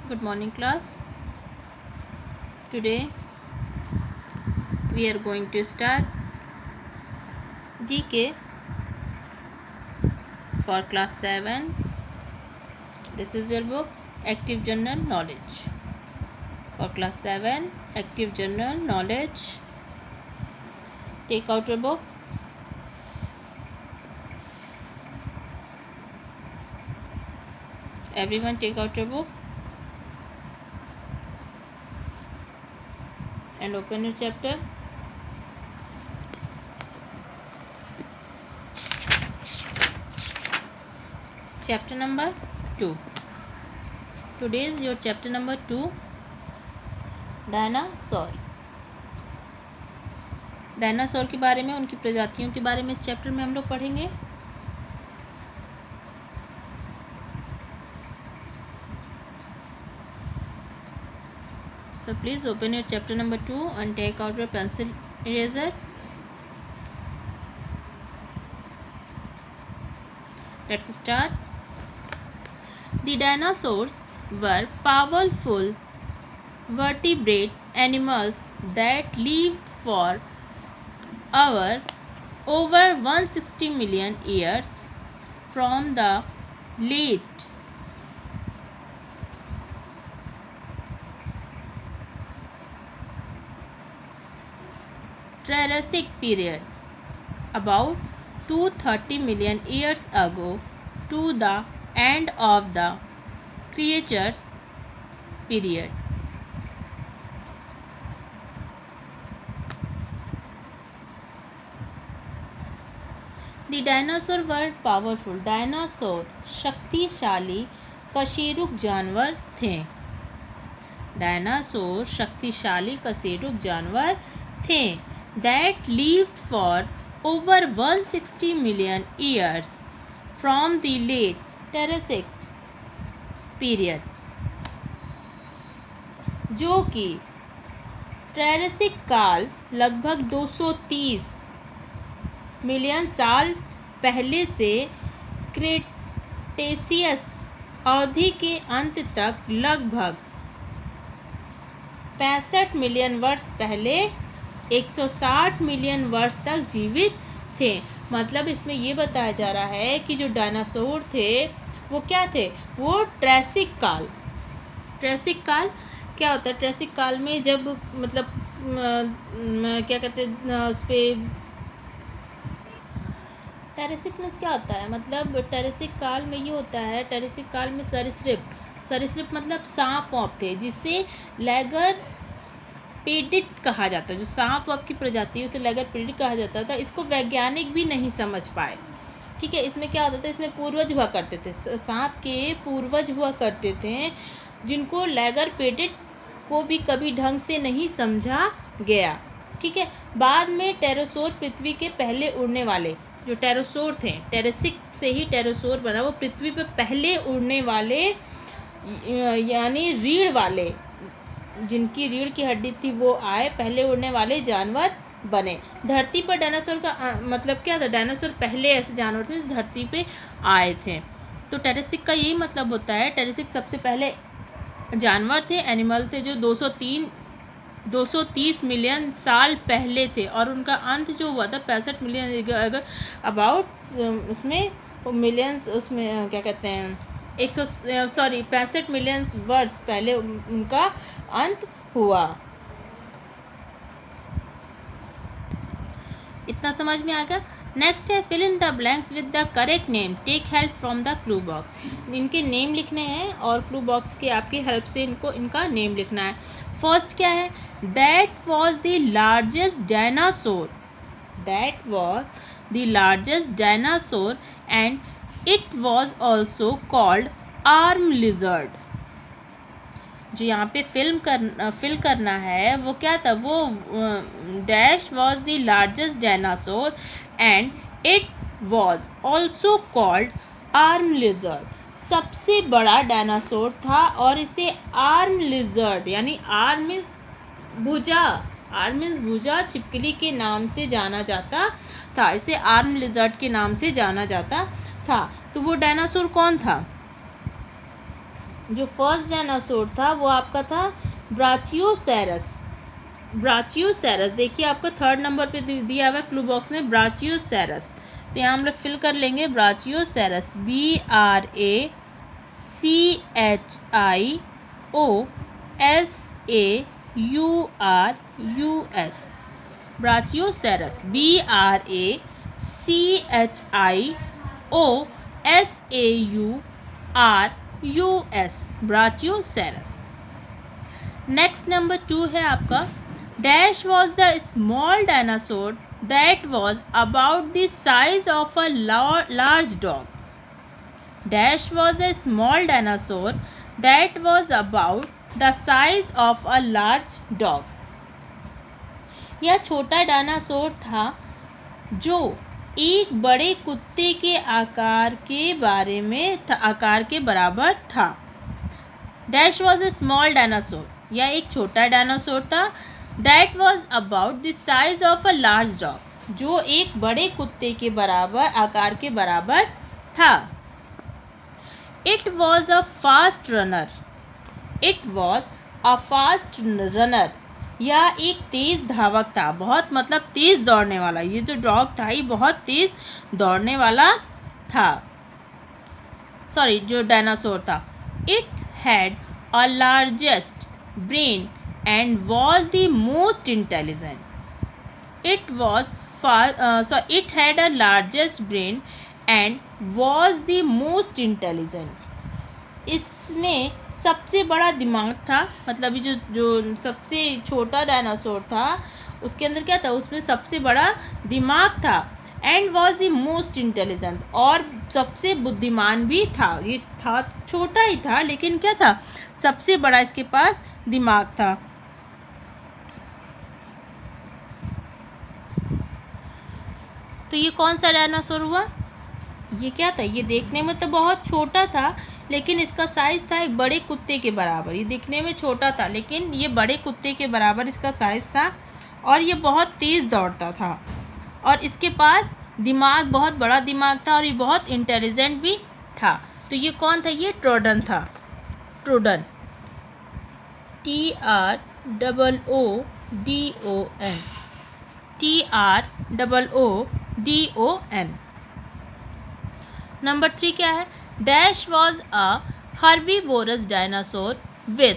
Good morning, class. Today we are going to start GK for class 7. This is your book Active General Knowledge. For class 7, Active General Knowledge. Take out your book. Everyone take out your book and open your chapter. Chapter number 2. Today is your chapter number 2. Dinosaur के बारे में, उनकी प्रजातियों के बारे में इस chapter में हम लोग पढ़ेंगे. So please open your chapter number 2 and take out your pencil eraser. Let's start. The dinosaurs were powerful vertebrate animals that lived for over 160 million years from the late Triassic period, about 230 million years ago, to the end of the Cretaceous period. The dinosaur were powerful. Dinosaur शक्तिशाली कशेरुक जानवर थे. Dinosaur शक्तिशाली कशेरुक जानवर थे. That lived for over 160 million years from the late Triassic period, जो कि ट्रैसिक काल लगभग 230 मिलियन साल पहले से क्रेटेशियस अवधि के अंत तक लगभग 65 मिलियन वर्ष पहले 160 मिलियन वर्ष तक जीवित थे. मतलब इसमें ये बताया जा रहा है कि जो डायनासोर थे वो क्या थे, वो ट्रैसिक काल क्या होता है. ट्रैसिक काल में जब मतलब क्या कहते हैं उस पर टेरेसिकनेस क्या होता है, मतलब टेरेसिक काल में ये होता है. टेरेसिक काल में सरीसृप मतलब सांप वाप थे, जिसे लैगरपेडिट कहा जाता है. जो सांप वाप की प्रजाति है उसे लैगरपेडिट कहा जाता था. इसको वैज्ञानिक भी नहीं समझ पाए. ठीक है, इसमें क्या होता था, इसमें पूर्वज हुआ करते थे, सांप के पूर्वज हुआ करते थे, जिनको लैगरपेडिट को भी कभी ढंग से नहीं समझा गया. ठीक है, बाद में टेरोसोर पृथ्वी के पहले उड़ने वाले जो टेरोसोर थे, टेरेसिक से ही टेरोसोर बना, वो पृथ्वी पर पहले उड़ने वाले यानी रीढ़ वाले, जिनकी रीढ़ की हड्डी थी वो आए, पहले उड़ने वाले जानवर बने. धरती पर डायनासोर का मतलब क्या था, डायनासोर पहले ऐसे जानवर थे जो धरती पे आए थे. तो टेरेसिक का यही मतलब होता है. टेरेसिक सबसे पहले जानवर थे, एनिमल थे, जो 230 मिलियन साल पहले थे, और उनका अंत जो हुआ था 65 मिलियन अगर अबाउट उसमें मिलियंस, उसमें क्या कहते हैं 65 मिलियन वर्ष पहले उनका अंत हुआ. इतना समझ में आ गया. नेक्स्ट है fill in the blanks with the correct name, take help from the clue box. इनके नेम लिखने हैं और क्लू बॉक्स के आपकी हेल्प से इनका नेम लिखना है. फर्स्ट क्या है, that was the largest dinosaur. That was the largest dinosaur and it was also called arm lizard. जो यहाँ पे फिल करना है वो क्या था, वो dash was the largest dinosaur and it was also called arm lizard. सबसे बड़ा डायनासोर था और इसे आर्म लिजर्ड यानी आर्म मीन्स भुजा छिपकली के नाम से जाना जाता था. इसे आर्म लिजर्ड के नाम से जाना जाता था. तो वो डायनासोर कौन था, जो फर्स्ट डायनासोर था वो आपका था ब्राचियोसेरस। ब्राचियोसेरस देखिए आपका 3rd नंबर पे दिया हुआ है क्लू बॉक्स में ब्राचियोसेरस। तो यहाँ हम लोग फिल कर लेंगे ब्राचियोसेरस, BRACHIOSAURUS, ब्राचियोसेरस, BRACHIOSAURUS, ब्राचियोसेरस। नेक्स्ट नंबर 2 है आपका dash was the small dinosaur that was about the size of a large dog. Dash was a small dinosaur that was about the size of a large dog. यह छोटा dinosaur था जो एक बड़े कुत्ते के आकार के बराबर था। Dash was a small dinosaur, यह एक छोटा डायनासोर था। That was about the size of a large dog, जो एक बड़े कुत्ते के आकार के बराबर था। It was a fast runner, it was a fast runner, यह एक तेज धावक था। बहुत मतलब तेज दौड़ने वाला, ये जो डॉग था ये बहुत तेज दौड़ने वाला था, सॉरी जो डायनासोर था। It had a largest brain and was the most intelligent. It had a largest brain and was the most intelligent. इसमें सबसे बड़ा दिमाग था, मतलब ये जो सबसे छोटा डायनासोर था उसके अंदर क्या था, उसमें सबसे बड़ा दिमाग था। And was the most intelligent, और सबसे बुद्धिमान भी था। ये था छोटा ही था लेकिन क्या था, सबसे बड़ा इसके पास दिमाग था। तो ये कौन सा डायनासोर हुआ, ये क्या था, ये देखने में तो बहुत छोटा था लेकिन इसका साइज़ था एक बड़े कुत्ते के बराबर। ये दिखने में छोटा था लेकिन ये बड़े कुत्ते के बराबर इसका साइज़ था और ये बहुत तेज़ दौड़ता था और इसके पास दिमाग, बहुत बड़ा दिमाग था और ये बहुत इंटेलिजेंट भी था। तो ये कौन था, ये ट्रोडन था, ट्रोडन, TROODON, TROODON। नंबर 3 क्या है, dash was a herbivorous dinosaur with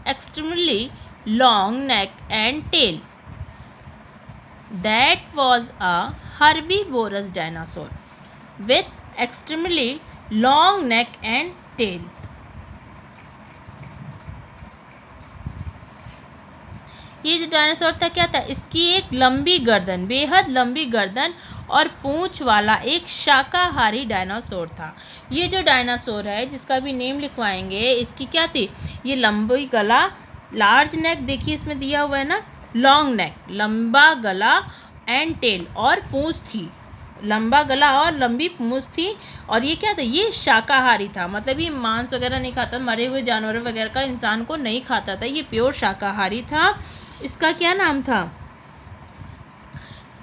extremely long neck and tail. That was a herbivorous dinosaur with extremely long neck and tail. ये जो डायनासोर था क्या था, इसकी एक लंबी गर्दन, बेहद लंबी गर्दन और पूंछ वाला एक शाकाहारी डायनासोर था। ये जो डायनासोर है जिसका भी नेम लिखवाएंगे, इसकी क्या थी, ये लंबी गला, लार्ज नेक देखिए इसमें दिया हुआ है ना, लॉन्ग नेक, लंबा गला एंड टेल, और पूंछ थी, लंबा गला और लंबी पूंछ थी। और ये क्या था, ये शाकाहारी था, मतलब ये मांस वगैरह नहीं खाता, मरे हुए जानवरों वगैरह का इंसान को नहीं खाता था, ये प्योर शाकाहारी था। इसका क्या नाम था,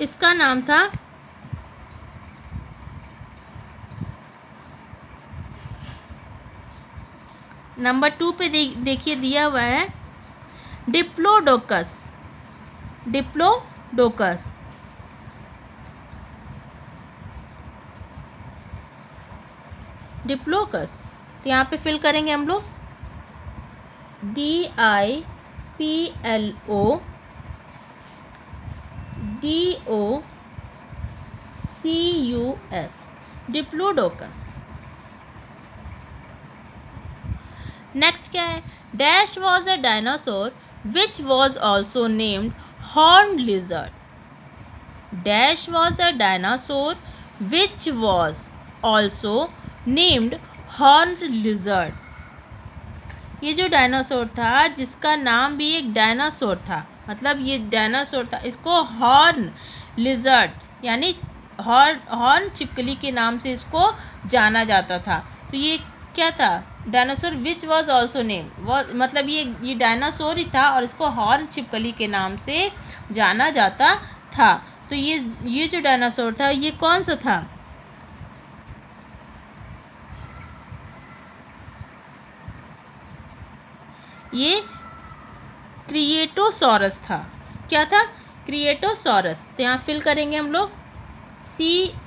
इसका नाम था नंबर 2 पे देखिए दिया हुआ है डिप्लोडोकस, डिप्लोडोकस। डिप्लोकस, तो यहाँ पे फिल करेंगे हम लोग DIPLODOCUS, डिप्लोडोकस। नेक्स्ट क्या है, dash was a dinosaur which was also named horn lizard. Dash was a dinosaur which was also named horn lizard. ये जो डायनासोर था जिसका नाम भी एक डायनासोर था, मतलब ये डायनासोर था, इसको हॉर्न लिजर्ड यानी हॉर्न छिपकली के नाम से इसको जाना जाता था। तो ये क्या था, dinosaur which was also name, मतलब ये डायनासोर ही था और इसको हॉर्न छिपकली के नाम से जाना जाता था। तो ये जो डायनासोर था ये कौन सा था, ये क्रिएटोसॉरस था। क्या था? क्रिएटोसॉरस। तो यहाँ फिल करेंगे हम लोग CREATOSAURUS,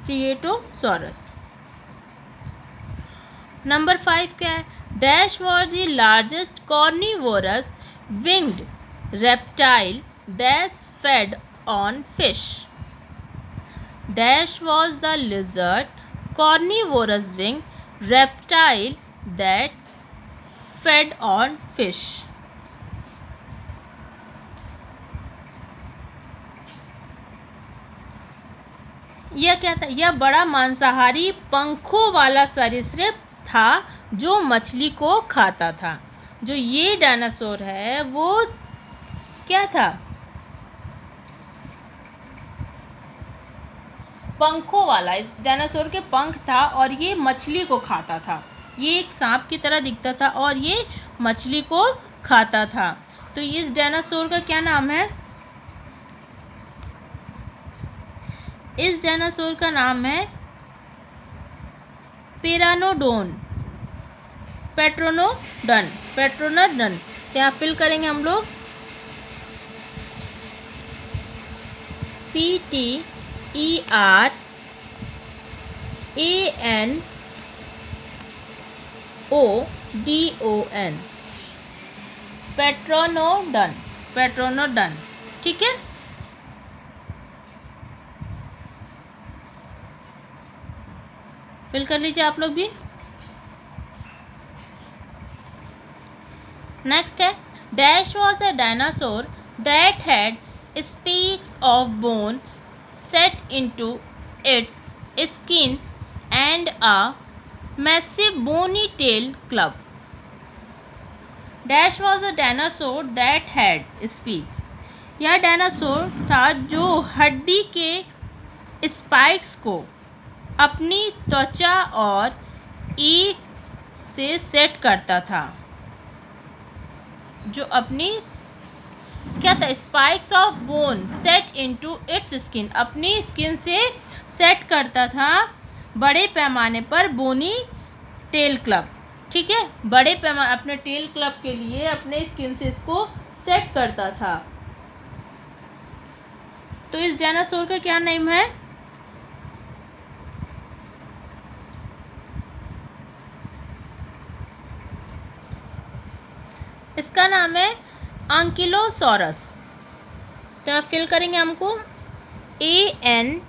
क्रिएटोसॉरस। नंबर 5 क्या है? Dash was the largest carnivorous winged reptile that fed on fish. Dash was the lizard carnivorous winged reptile that fed on fish. यह क्या था? यह बड़ा मांसाहारी पंखों वाला सरीसृप था जो मछली को खाता था। जो ये डायनासोर है वो क्या था? पंखों वाला। इस डायनासोर के पंख था और ये मछली को खाता था। ये एक सांप की तरह दिखता था और ये मछली को खाता था। तो इस डायनासोर का क्या नाम है? इस डायनासोर का नाम है पेरानोडोन, पेट्रोनोडन। यहाँ फिल करेंगे हम लोग PTERANODON, पेट्रोनोडन। ठीक है। फिल कर लीजिए आप लोग भी। नेक्स्ट है dash was a dinosaur that had speaks of bone set into its skin and a massive bony tail club. Dash was a dinosaur that had speaks. यह डायनासोर था जो हड्डी के स्पाइक्स को अपनी त्वचा और ईक से सेट करता था। जो अपनी क्या था? Spikes of bone set into its skin, अपनी स्किन से सेट करता था बड़े पैमाने पर बोनी टेल क्लब। ठीक है, बड़े पैमाने अपने टेल क्लब के लिए अपने स्किन से इसको सेट करता था। तो इस डायनासोर का क्या नेम है? इसका नाम है एंकिलोसॉरस। तो आप फिल करेंगे हमको ANKYLOSAURUS,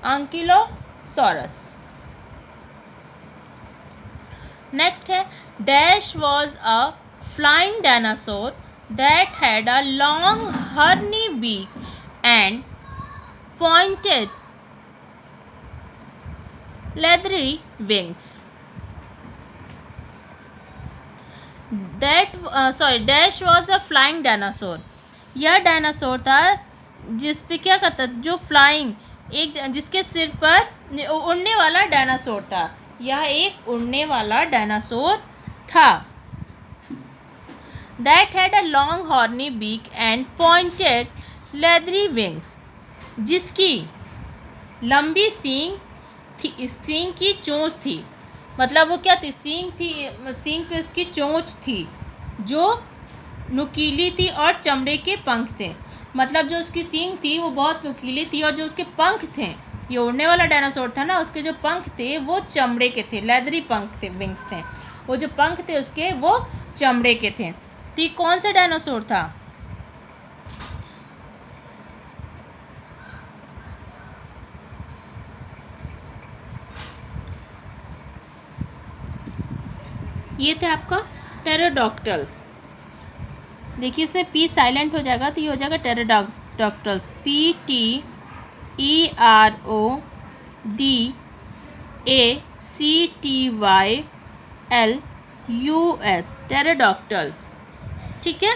एंकिलोसॉरस। नेक्स्ट है dash was a flying dinosaur that had a long horny beak and pointed leathery wings. Dash was a flying dinosaur. यह डायनासोर था जिस पे क्या करता, जो फ्लाइंग, एक जिसके सिर पर उड़ने वाला डायनासोर था। यह एक उड़ने वाला डायनासोर था। That had a long horny beak and pointed leathery wings. जिसकी लंबी सींग की चोंच थी। मतलब वो क्या थी? सींग थी, सींग पे उसकी चोंच थी जो नुकीली थी और चमड़े के पंख थे। मतलब जो उसकी सींग थी वो बहुत नुकीली थी और जो उसके पंख थे, ये उड़ने वाला डायनासोर था ना, उसके जो पंख थे वो चमड़े के थे, लेदरी पंख थे, विंग्स थे। वो जो पंख थे उसके वो चमड़े के थे। तो ये कौन सा डायनासोर था? ये थे आपका टेरोडॉक्टल्स। देखिए इसमें पी साइलेंट हो जाएगा तो ये हो जाएगा टेरोडॉक्टल्स, PTERODACTYLUS, टेरोडॉक्टल्स। ठीक है।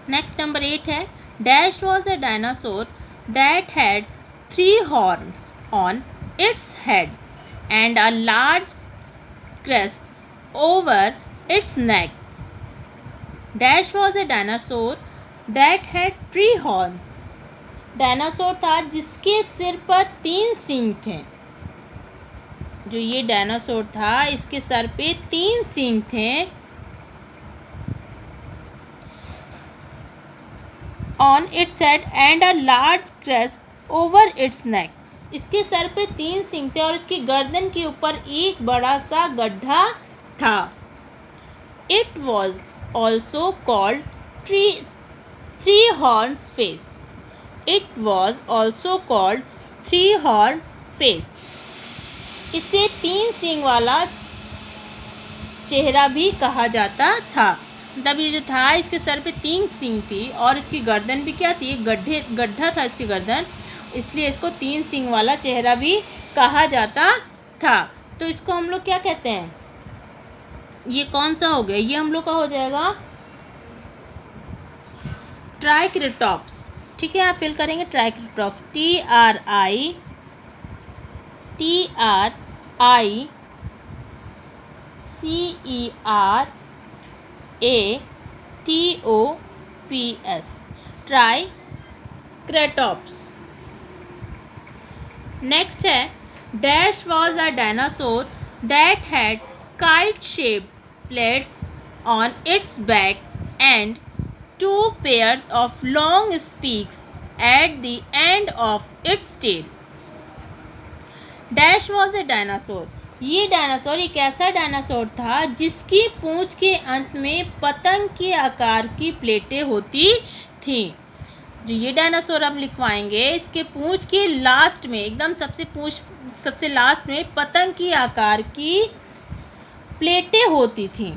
नेक्स्ट नंबर 8 है dash was a dinosaur that had 3 horns on its head and a large crest over its neck. Dash was a dinosaur that had 3 horns. Dinosaur था जिसके सिर पर 3 सींग थे। जो ये डायनासोर था इसके सर पे 3 सींग थे। On its head and a large crest over its neck. इसके सर पे 3 सींग थे और इसकी गर्दन के ऊपर एक बड़ा सा गड्ढा था। It was also called three horns face. It was also called three horn face. इसे 3 सींग वाला चेहरा भी कहा जाता था। मतलब ये जो था इसके सर पे 3 सींग थी और इसकी गर्दन भी क्या थी, एक गड्ढा था इसकी गर्दन, इसलिए इसको 3 सींग वाला चेहरा भी कहा जाता था। तो इसको हम लोग क्या कहते हैं, ये कौन सा हो गया, ये हम लोग का हो जाएगा ट्राइकेराटॉप्स। ठीक है, आप फिल करेंगे ट्राइकेराटॉप्स, TRICERATOPS, ट्राइकेराटॉप्स। नेक्स्ट है dash was a dinosaur that had kite shaped plates on it's back and 2 pairs of long speaks at the end of its tail. Dash was a dinosaur. ये डायनासोर एक ऐसा dinosaur था जिसकी पूंछ के अंत में पतंग के आकार की प्लेटें होती थी। जो ये डायनासोर हम लिखवाएंगे इसके पूंछ के लास्ट में, एकदम सबसे लास्ट में पतंग के आकार की प्लेटें होती थी।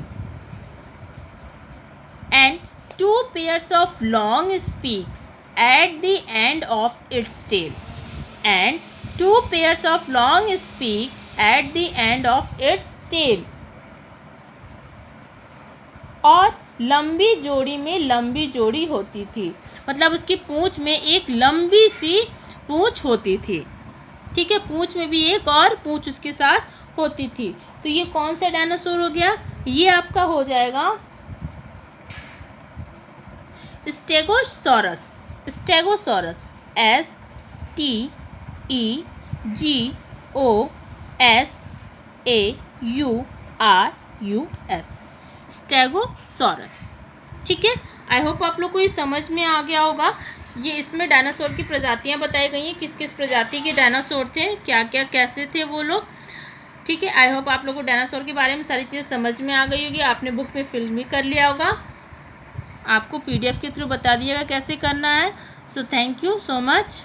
And 2 pairs of long speaks at the end of its tail. And 2 pairs of long speaks at the end of its tail. और लंबी जोड़ी में लंबी जोड़ी होती थी, मतलब उसकी पूंछ में एक लंबी सी पूंछ होती थी। ठीक है, पूंछ में भी एक और पूंछ उसके साथ होती थी। तो ये कौन सा डायनासोर हो गया, ये आपका हो जाएगा स्टेगोसॉरस। Stegosaurus, STEGOSAURUS, stegosaurus. ठीक है, आई होप आप लोग को ये समझ में आ गया होगा। ये इसमें डायनासोर की प्रजातियां बताई गई हैं, किस किस प्रजाति के डायनासोर थे, क्या क्या कैसे थे वो लोग। ठीक है, आई होप आप लोग को डायनासोर के बारे में सारी चीज़ें समझ में आ गई होगी, आपने बुक में फिल भी कर लिया होगा, आपको PDF के थ्रू बता दिएगा कैसे करना है। So thank you so much.